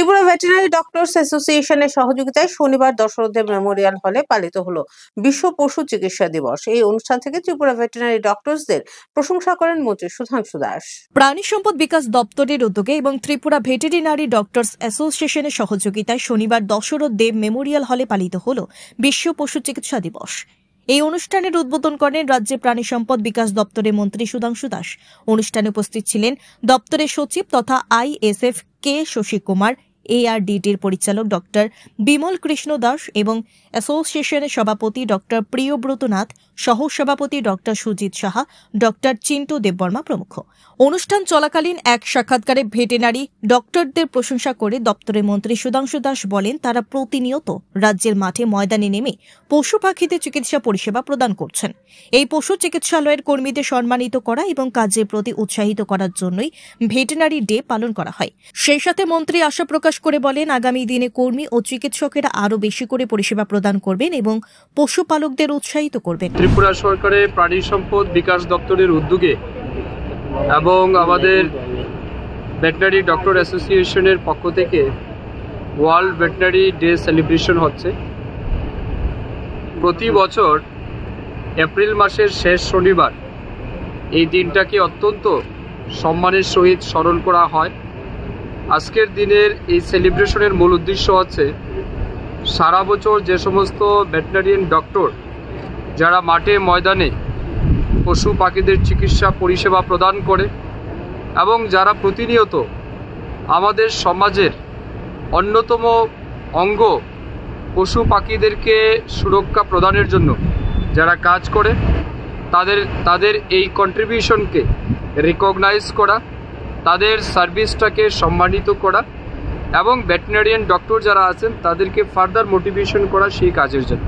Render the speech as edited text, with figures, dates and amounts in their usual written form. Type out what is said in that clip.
Tripura veterinary doctors অ্যাসোসিয়েশনের সহযোগিতায় শনিবার দশরথদেব মেমোরিয়াল হলে পালিত হলো বিশ্ব পশু চিকিৎসা দিবস। এই অনুষ্ঠান থেকে ত্রিপুরা ভেটেরিনারি ডক্টরসদের প্রশংসা করেন মন্ত্রী সুধাংশু দাস। প্রাণী সম্পদ বিকাশ দপ্তরের উদ্যোগে এবং ত্রিপুরা ভেটেরিনারি ডক্টরস অ্যাসোসিয়েশনের সহযোগিতায় শনিবার দশরথদেব মেমোরিয়াল হলে পালিত হলো বিশ্ব পশু চিকিৎসা দিবস। এই অনুষ্ঠানের উদ্বোধন করেন রাজ্যে প্রাণী সম্পদ বিকাশ দপ্তরের মন্ত্রী সুধাংশু দাস। অনুষ্ঠানে উপস্থিত ছিলেন দপ্তরের সচিব তথা ISF কে শশী কুমার, ARDTর পরিচালক ডক্টর বিমল কৃষ্ণ দাস এবং অ্যাসোসিয়েশনের সভাপতি ডক্টর প্রিয়ব্রত নাথ, সহ সভাপতি ডক্টর সুজিত সাহা, ডক্টর চিন্টু দেববর্মা প্রমুখ। অনুষ্ঠান চলাকালীন এক সাক্ষাৎকারে ভেটেরিনারি ডক্টরদের প্রশংসা করে দপ্তরের মন্ত্রী সুধাংশু দাস বলেন, তারা প্রতিনিয়ত রাজ্যের মাঠে ময়দানে নেমে পশু পাখিদের চিকিৎসা পরিষেবা প্রদান করছেন। এই পশু চিকিৎসালয়ের কর্মীদের সম্মানিত করা এবং কাজের প্রতি উৎসাহিত করার জন্যই ভেটেরিনারি ডে পালন করা হয়। সেই সাথে মন্ত্রী আশা প্রকাশ করে বলেন, আগামী দিনে কর্মী ও চিকিৎসকেরা আরও বেশি করে পরিষেবা প্রদান করবেন এবং পশুপালকদের উৎসাহিত করবেন। ত্রিপুরা সরকারের প্রাণী সম্পদ বিকাশ দপ্তরের উদ্যোগে এবং আমাদের ভেটেরিনারি ডক্টর অ্যাসোসিয়েশনের পক্ষ থেকে ওয়ার্ল্ড ভেটেরিনারি ডে সেলিব্রেশন হচ্ছে। প্রতি বছর এপ্রিল মাসের শেষ শনিবার এই দিনটাকে অত্যন্ত সম্মানের সহিত স্মরণ করা হয়। আজকের দিনের এই সেলিব্রেশনের মূল উদ্দেশ্য হচ্ছে সারা বছর যে সমস্ত ভেটেরিনারিয়ান ডক্টর যারা মাঠে ময়দানে পশু পাখিদের চিকিৎসা পরিষেবা প্রদান করে এবং যারা প্রতিনিয়ত আমাদের সমাজের অন্যতম অঙ্গ পশু পাখিদেরকে সুরক্ষা প্রদানের জন্য যারা কাজ করে, তাদের এই কন্ট্রিবিউশনকে রিকগনাইজ করা, তাদের সার্ভিসটাকে সম্মানিত করা এবং ভেটেরিনারিয়ান ডক্টর যারা আছেন তাদেরকে ফার্দার মোটিভেশন করা সেই কাজের জন্য।